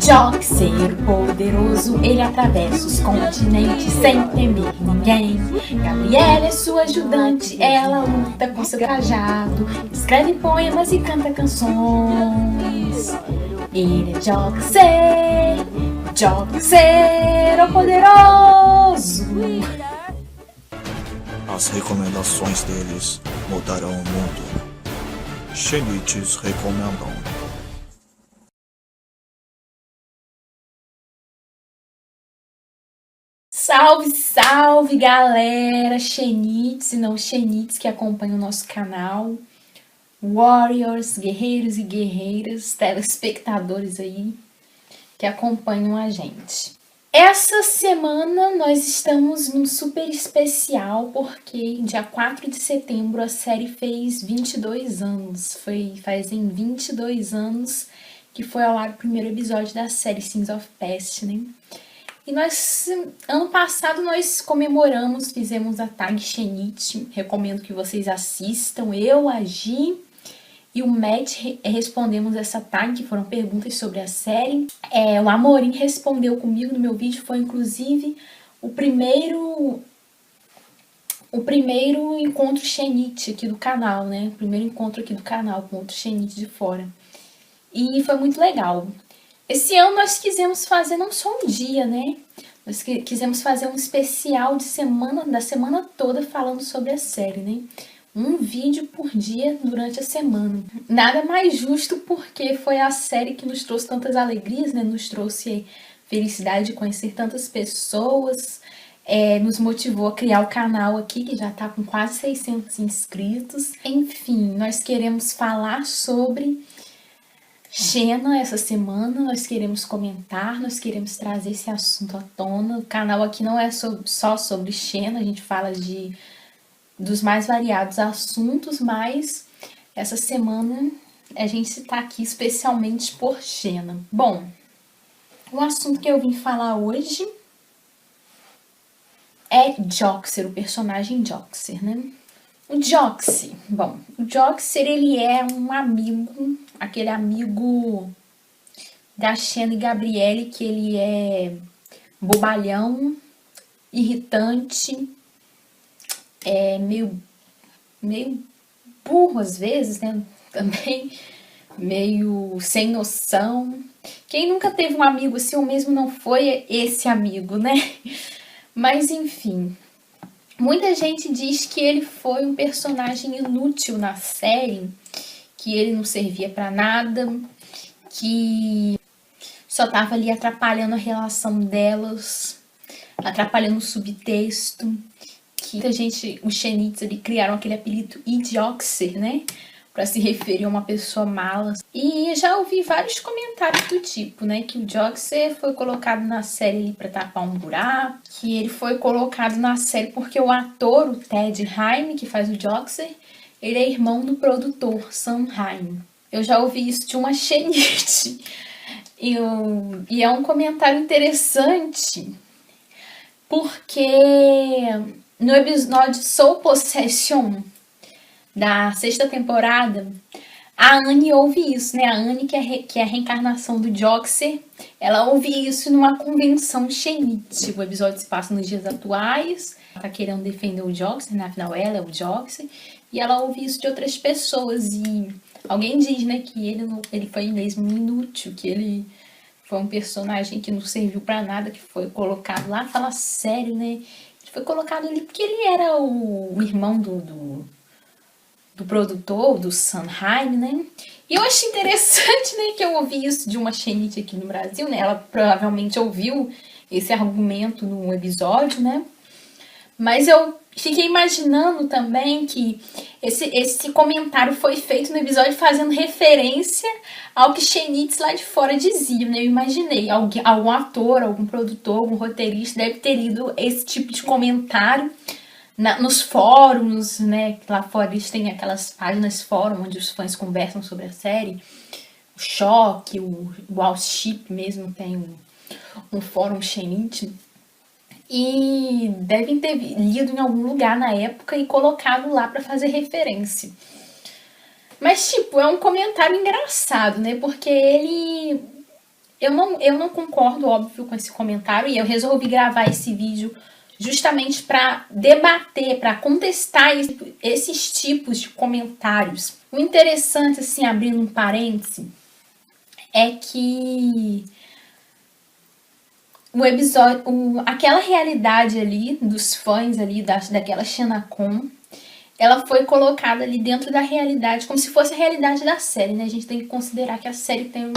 Joxer poderoso, ele atravessa os continentes sem temer ninguém. Gabriela é sua ajudante, ela luta com seu cajado, escreve poemas e canta canções. Ele é Joxer, Joxer, o poderoso. As recomendações deles mudarão o mundo. Xenites recomendam. Salve, salve, galera, Xenites e não Xenites que acompanham o nosso canal, Warriors, guerreiros e guerreiras, telespectadores aí que acompanham a gente. Essa semana nós estamos num super especial porque dia 4 de setembro a série fez 22 anos, fazem 22 anos que foi ao ar o primeiro episódio da série Sins of Past, né? E nós, ano passado, nós comemoramos, fizemos a tag Xenite, recomendo que vocês assistam. Eu, a Gi e o Matt respondemos essa tag, que foram perguntas sobre a série. O Amorim respondeu comigo no meu vídeo, foi inclusive o primeiro encontro Xenite aqui do canal, né? O primeiro encontro aqui do canal com outro Xenite de fora. E foi muito legal. Esse ano nós quisemos fazer não só um dia, né? Nós quisemos fazer um especial da semana toda falando sobre a série, né? Um vídeo por dia durante a semana. Nada mais justo porque foi a série que nos trouxe tantas alegrias, né? Nos trouxe felicidade de conhecer tantas pessoas, nos motivou a criar o canal aqui, que já tá com quase 600 inscritos. Enfim, nós queremos falar sobre Xena essa semana, nós queremos comentar, nós queremos trazer esse assunto à tona. O canal aqui não é só sobre Xena, a gente fala dos mais variados assuntos, mas essa semana a gente está aqui especialmente por Xena. Bom, o assunto que eu vim falar hoje é Joxer, o personagem Joxer, né? O Joxer, o Joxer, ele é um amigo, aquele amigo da Xena e Gabriele, que ele é bobalhão, irritante, meio burro às vezes, né? Também meio sem noção. Quem nunca teve um amigo assim, ou mesmo não foi esse amigo, né? Mas enfim, muita gente diz que ele foi um personagem inútil na série, que ele não servia pra nada, que só tava ali atrapalhando a relação delas, atrapalhando o subtexto, que muita gente, os Xenites ali, criaram aquele apelido Joxer, né? Pra se referir a uma pessoa mala. E já ouvi vários comentários do tipo, né? Que o Joxer foi colocado na série ali pra tapar um buraco, que ele foi colocado na série porque o ator, o Ted Haim, que faz o Joxer, ele é irmão do produtor, Sam Haim. Eu já ouvi isso de uma Xenite. E é um comentário interessante, porque no episódio Soul Possession da 6ª temporada, a Annie ouve isso, né? A Annie, que é a reencarnação do Joxer, ela ouve isso numa convenção Xenite. O episódio se passa nos dias atuais, ela tá querendo defender o Joxer, né? Afinal ela é o Joxer, e ela ouve isso de outras pessoas, e alguém diz, né, que ele foi mesmo inútil, que ele foi um personagem que não serviu pra nada, que foi colocado lá. Fala sério, né? Ele foi colocado ali porque ele era o irmão do produtor, do Sanheim, né? E eu achei interessante, né, que eu ouvi isso de uma Xenite aqui no Brasil, né? Ela provavelmente ouviu esse argumento no episódio, né? Mas eu fiquei imaginando também que esse comentário foi feito no episódio fazendo referência ao que Xenites lá de fora diziam, né? Eu imaginei, algum ator, algum produtor, algum roteirista deve ter lido esse tipo de comentário nos fóruns, né? Lá fora eles têm aquelas páginas fórum onde os fãs conversam sobre a série. O Choque, o Wallship mesmo tem um fórum Xenite. E devem ter lido em algum lugar na época e colocado lá para fazer referência. Mas, tipo, é um comentário engraçado, né? Porque ele Eu não concordo, óbvio, com esse comentário, e eu resolvi gravar esse vídeo justamente para debater, para contestar esses tipos de comentários. O interessante, assim, abrindo um parêntese, é que o episódio, aquela realidade ali dos fãs ali daquela Shenacon, ela foi colocada ali dentro da realidade, como se fosse a realidade da série, né? A gente tem que considerar que a série tem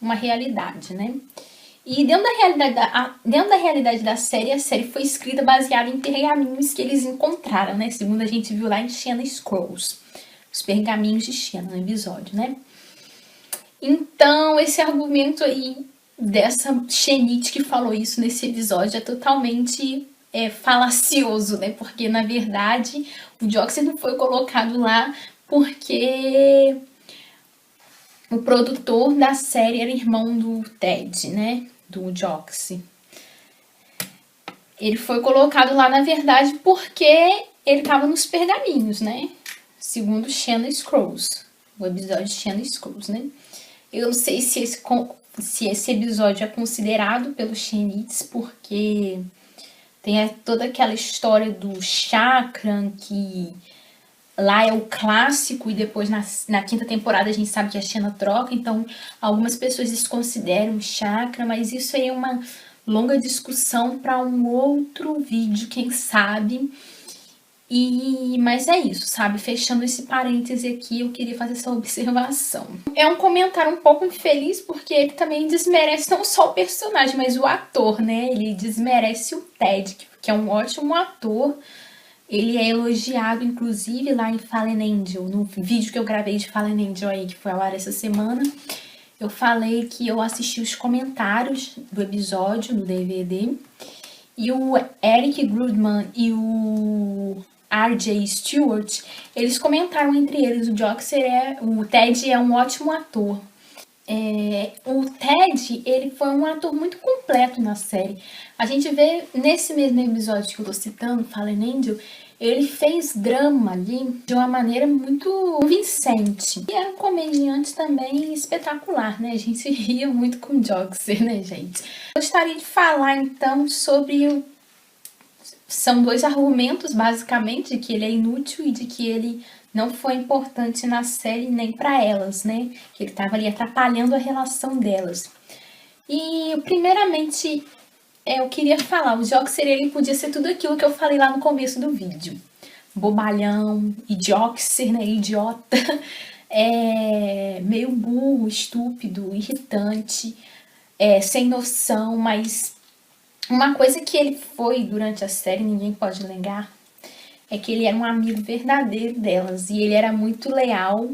uma realidade, né? E dentro da realidade da série, a série foi escrita baseada em pergaminhos que eles encontraram, né? Segundo a gente viu lá em Shena Scrolls, os pergaminhos de Shena no episódio, né? Então, esse argumento aí dessa Shenite que falou isso nesse episódio é totalmente falacioso, né? Porque, na verdade, o Joxer não foi colocado lá porque o produtor da série era irmão do Ted, né? Do Joxer. Ele foi colocado lá, na verdade, porque ele estava nos pergaminhos, né? Segundo Shena Scrolls. O episódio de Shena Scrolls, né? Eu não sei se esse episódio é considerado pelos Shenites, porque tem toda aquela história do Chakran, que lá é o clássico, e depois na quinta temporada a gente sabe que a Shena troca, então algumas pessoas desconsideram o Chakra, mas isso aí é uma longa discussão para um outro vídeo, quem sabe. Mas é isso, sabe? Fechando esse parêntese aqui, eu queria fazer essa observação. É um comentário um pouco infeliz, porque ele também desmerece não só o personagem, mas o ator, né? Ele desmerece o Ted, que é um ótimo ator. Ele é elogiado, inclusive, lá em Fallen Angel, no vídeo que eu gravei de Fallen Angel aí, que foi ao ar essa semana. Eu falei que eu assisti os comentários do episódio no DVD. E o Eric Grudman e o R.J. Stewart, eles comentaram entre eles, o Ted é um ótimo ator. O Ted, ele foi um ator muito completo na série. A gente vê nesse mesmo episódio que eu tô citando, Fallen Angel, ele fez drama ali de uma maneira muito convincente. E era um comediante também espetacular, né? A gente ria muito com o Joxer, né, gente? Gostaria de falar, então, sobre são dois argumentos, basicamente, de que ele é inútil e de que ele não foi importante na série nem para elas, né? Que ele estava ali atrapalhando a relação delas. E, primeiramente, eu queria falar, o Joxer, ele podia ser tudo aquilo que eu falei lá no começo do vídeo. Bobalhão, idioxer, né? Idiota, meio burro, estúpido, irritante, sem noção, mas uma coisa que ele foi durante a série, ninguém pode negar, é que ele era um amigo verdadeiro delas e ele era muito leal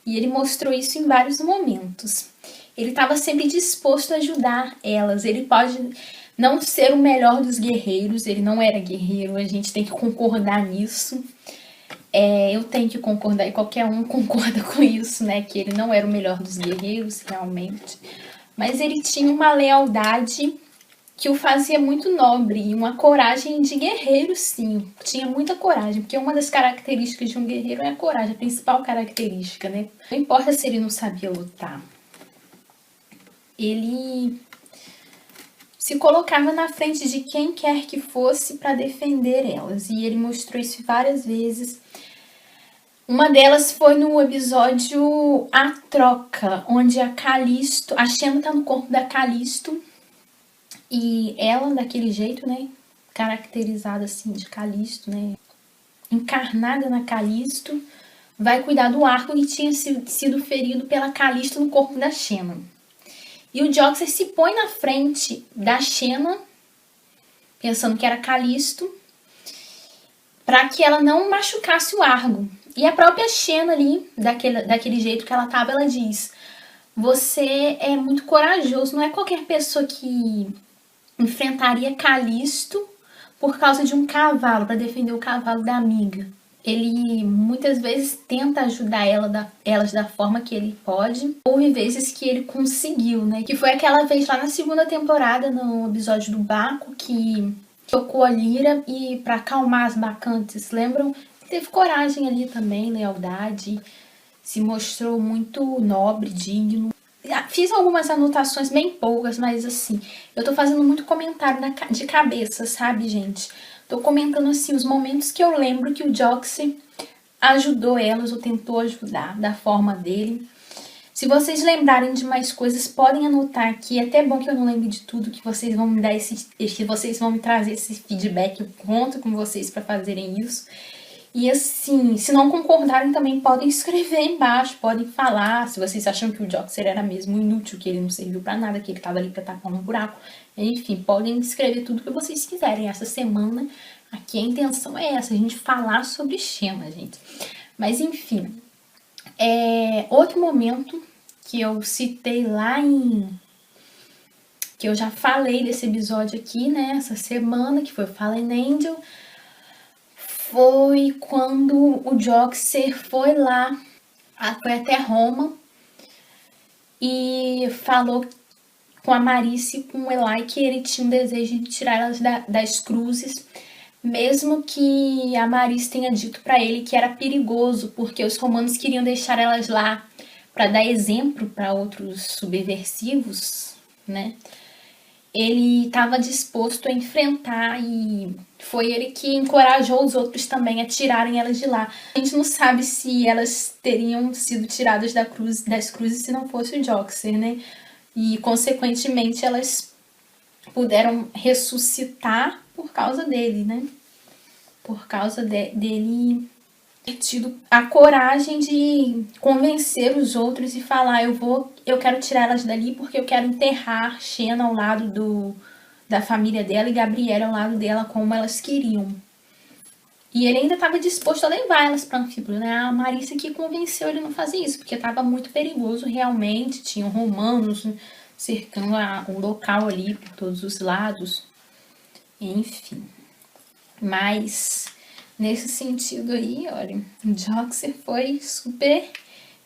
e ele mostrou isso em vários momentos. Ele estava sempre disposto a ajudar elas. Ele pode não ser o melhor dos guerreiros, ele não era guerreiro, a gente tem que concordar nisso. Eu tenho que concordar e qualquer um concorda com isso, né? Que ele não era o melhor dos guerreiros, realmente. Mas ele tinha uma lealdade que o fazia muito nobre e uma coragem de guerreiro, sim. Tinha muita coragem, porque uma das características de um guerreiro é a coragem, a principal característica, né? Não importa se ele não sabia lutar. Ele se colocava na frente de quem quer que fosse para defender elas, e ele mostrou isso várias vezes. Uma delas foi no episódio A Troca, onde a Shena tá no corpo da Callisto, e ela, daquele jeito, né, caracterizada assim de Callisto, né, encarnada na Callisto, vai cuidar do arco que tinha sido ferido pela Callisto no corpo da Shena. E o Joxer se põe na frente da Shena, pensando que era Callisto, para que ela não machucasse o Argo. E a própria Shena ali, daquele jeito que ela tava, ela diz: você é muito corajoso, não é qualquer pessoa que enfrentaria Callisto por causa de um cavalo, para defender o cavalo da amiga. Ele muitas vezes tenta ajudar elas da forma que ele pode. Houve vezes que ele conseguiu, né? Que foi aquela vez lá na segunda temporada, no episódio do Baco, que tocou a lira e para acalmar as bacantes, lembram? Teve coragem ali também, lealdade, se mostrou muito nobre, digno. Fiz algumas anotações, bem poucas, mas assim, eu tô fazendo muito comentário de cabeça, sabe, gente? Tô comentando, assim, os momentos que eu lembro que o Joxer ajudou elas ou tentou ajudar da forma dele. Se vocês lembrarem de mais coisas, podem anotar aqui. É até bom que eu não lembre de tudo, que vocês vão me dar que vocês vão me trazer esse feedback. Eu conto com vocês para fazerem isso. E assim, se não concordarem também podem escrever embaixo, podem falar se vocês acham que o Joxer era mesmo inútil, que ele não serviu pra nada, que ele tava ali pra tapar um buraco. Enfim, podem escrever tudo que vocês quiserem. Essa semana aqui a intenção é essa, a gente falar sobre Xena, gente. Mas enfim, outro momento que eu citei lá que eu já falei desse episódio aqui, né, essa semana, que foi Fallen Angel, foi quando o Joxer foi lá, foi até Roma e falou com a Marice e com o Eli que ele tinha um desejo de tirar elas das cruzes, mesmo que a Marice tenha dito para ele que era perigoso, porque os romanos queriam deixar elas lá para dar exemplo para outros subversivos, né? Ele estava disposto a enfrentar e foi ele que encorajou os outros também a tirarem elas de lá. A gente não sabe se elas teriam sido tiradas das cruzes se não fosse o Joxer, né? E, consequentemente, elas puderam ressuscitar por causa dele, né? Por causa dele ter tido a coragem de convencer os outros e falar, eu quero tirar elas dali porque eu quero enterrar Xena ao lado da família dela e Gabriela ao lado dela como elas queriam. E ele ainda estava disposto a levar elas para Anfípolis, né? A Marice que convenceu ele a não fazer isso, porque estava muito perigoso realmente, tinham romanos cercando o local ali por todos os lados. Enfim. Mas nesse sentido aí, olha, o Joxer foi super...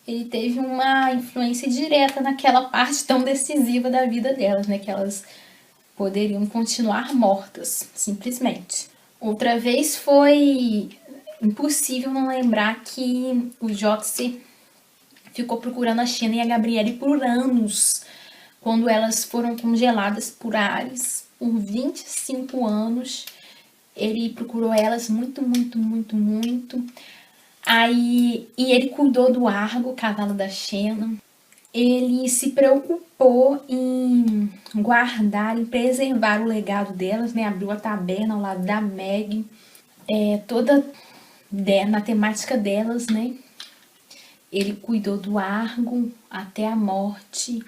Ele teve uma influência direta naquela parte tão decisiva da vida delas, né? Que elas poderiam continuar mortas, simplesmente. Outra vez foi impossível não lembrar que o Joxer ficou procurando a Xena e a Gabriele por anos, quando elas foram congeladas por Ares por 25 anos. Ele procurou elas muito. E ele cuidou do Argo, o cavalo da Xena. Ele se preocupou em guardar, em preservar o legado delas, né? Abriu a taberna ao lado da Meg, toda na temática delas, né? Ele cuidou do Argo até a morte,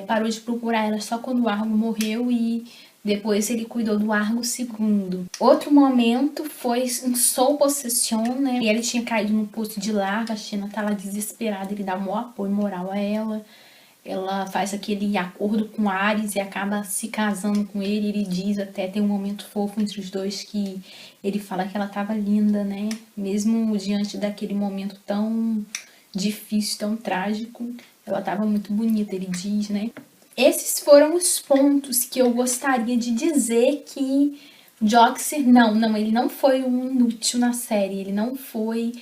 parou de procurar elas só quando o Argo morreu e depois ele cuidou do Argo II. Outro momento foi em Soul Possession, né? E ele tinha caído no poço de lava, a Xena tá lá desesperada, ele dá um apoio moral a ela. Ela faz aquele acordo com Ares e acaba se casando com ele. Ele diz até, tem um momento fofo entre os dois que ele fala que ela tava linda, né? Mesmo diante daquele momento tão difícil, tão trágico, ela tava muito bonita, ele diz, né? Esses foram os pontos que eu gostaria de dizer que Joxer, ele não foi um inútil na série, ele não foi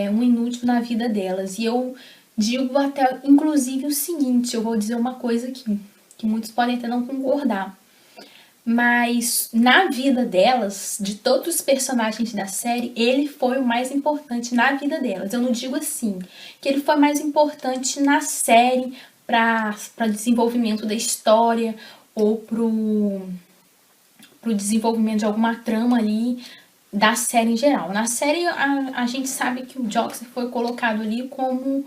um inútil na vida delas. E eu digo até, inclusive, o seguinte, eu vou dizer uma coisa aqui, que muitos podem até não concordar. Mas na vida delas, de todos os personagens da série, ele foi o mais importante na vida delas. Eu não digo assim, que ele foi mais importante na série para desenvolvimento da história ou pro desenvolvimento de alguma trama ali da série em geral. Na série, a gente sabe que o Joxer foi colocado ali como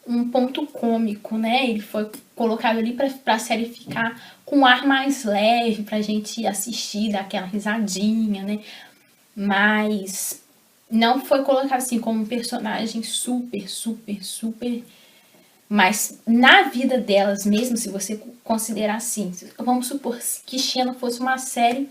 um ponto cômico, né? Ele foi colocado ali pra série ficar com um ar mais leve, pra gente assistir, dar aquela risadinha, né? Mas não foi colocado assim como um personagem super. Mas na vida delas mesmo, se você considerar assim, vamos supor que Xena fosse uma série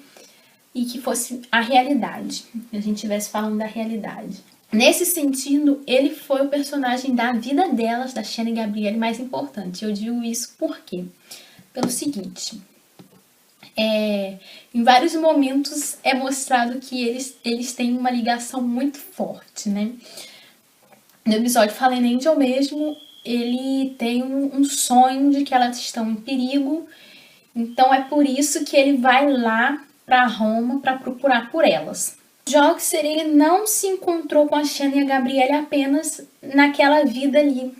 e que fosse a realidade, a gente estivesse falando da realidade. Nesse sentido, ele foi o personagem da vida delas, da Xena e Gabriele, mais importante. Eu digo isso por quê? Pelo seguinte, em vários momentos é mostrado que eles têm uma ligação muito forte, né? No episódio Fallen Angel mesmo, ele tem um sonho de que elas estão em perigo, então é por isso que ele vai lá para Roma para procurar por elas. Joxer, ele não se encontrou com a Shanna e a Gabrielle apenas naquela vida ali,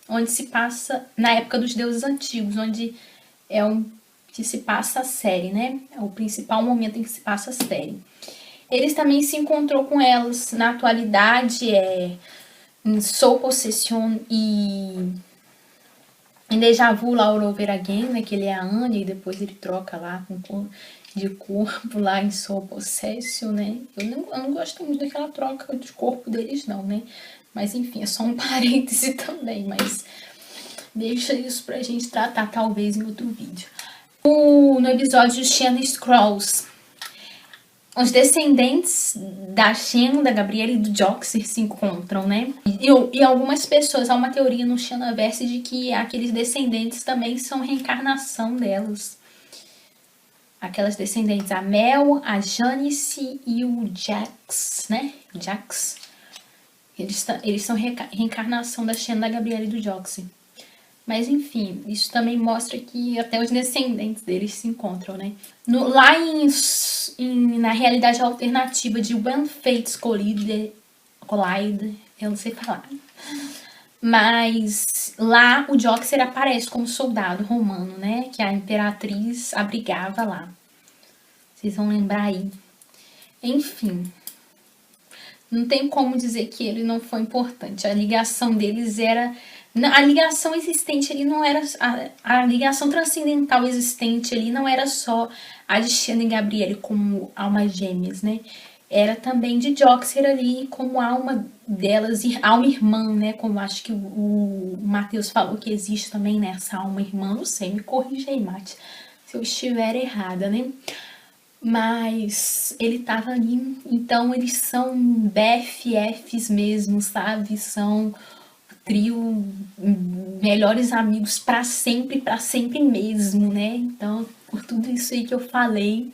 onde se passa, na época dos deuses antigos, onde é que se passa a série, né? É o principal momento em que se passa a série. Eles também se encontrou com elas na atualidade, em Soul Possession e em Deja Vu lá, All Over Again, né? Que ele é a Anya e depois ele troca lá de corpo lá em Soul Possession, né? Eu não gosto muito daquela troca de corpo deles não, né? Mas enfim, é só um parêntese também, mas deixa isso pra gente tratar talvez em outro vídeo. No episódio Shanna Scrolls, os descendentes da Shanna, da Gabrielle e do Joxer se encontram, né? E algumas pessoas, há uma teoria no Shannaverse de que aqueles descendentes também são reencarnação delas. Aquelas descendentes, a Mel, a Janice e o Jax, né? Jax. Eles são reencarnação da Shanna, da Gabrielle e do Joxer. Mas enfim, isso também mostra que até os descendentes deles se encontram, né? Lá na realidade alternativa de When Fates Collide, eu não sei falar. Mas lá o Joxer aparece como soldado romano, né? Que a imperatriz abrigava lá. Vocês vão lembrar aí. Enfim, não tem como dizer que ele não foi importante. A ligação deles era... A ligação existente ali não era... A ligação transcendental existente ali não era só a de Shanna e Gabrielle como almas gêmeas, né? Era também de Joxer ali como alma delas, alma irmã, né? Como acho que o Matheus falou que existe também nessa alma irmã. Não sei, me corrija aí, Mate, se eu estiver errada, né? Mas ele tava ali, então eles são BFFs mesmo, sabe? São trio, melhores amigos para sempre mesmo, né? Então, por tudo isso aí que eu falei,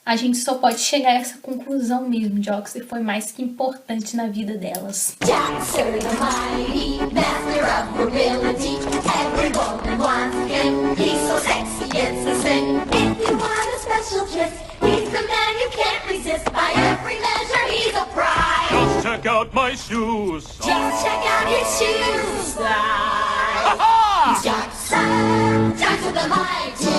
a gente só pode chegar a essa conclusão mesmo. Joxer foi mais que importante na vida delas. Joxer, the mighty master of nobility. Every woman wants him. He's so sexy, it's a sin. If you want a special kiss, he's the man you can't resist. By every measure, he's a prize. Just check out my shoes. Just check out his shoes. Ha-ha! He's Joxer, Joxer the mighty.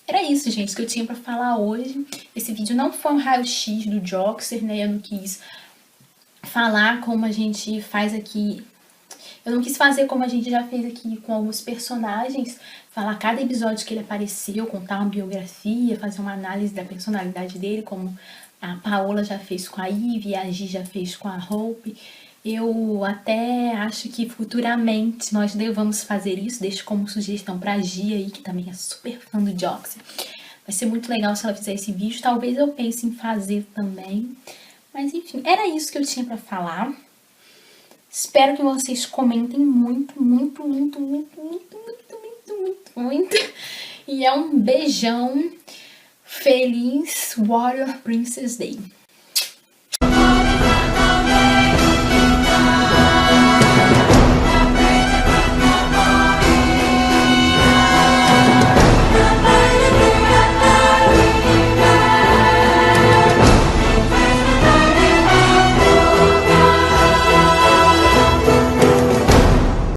Era isso, gente, que eu tinha pra falar hoje. Esse vídeo não foi um raio-x do Joxer, né? Eu não quis falar como a gente faz aqui. Eu não quis fazer como a gente já fez aqui com alguns personagens. Falar cada episódio que ele apareceu, contar uma biografia, fazer uma análise da personalidade dele, como a Paola já fez com a Ivy, a Gi já fez com a Hope. Eu até acho que futuramente nós devamos fazer isso. Deixo como sugestão pra Gia aí, que também é super fã do Joxer. Vai ser muito legal se ela fizer esse vídeo. Talvez eu pense em fazer também. Mas enfim, era isso que eu tinha pra falar. Espero que vocês comentem muito. E é um beijão. Feliz Warrior Princess Day.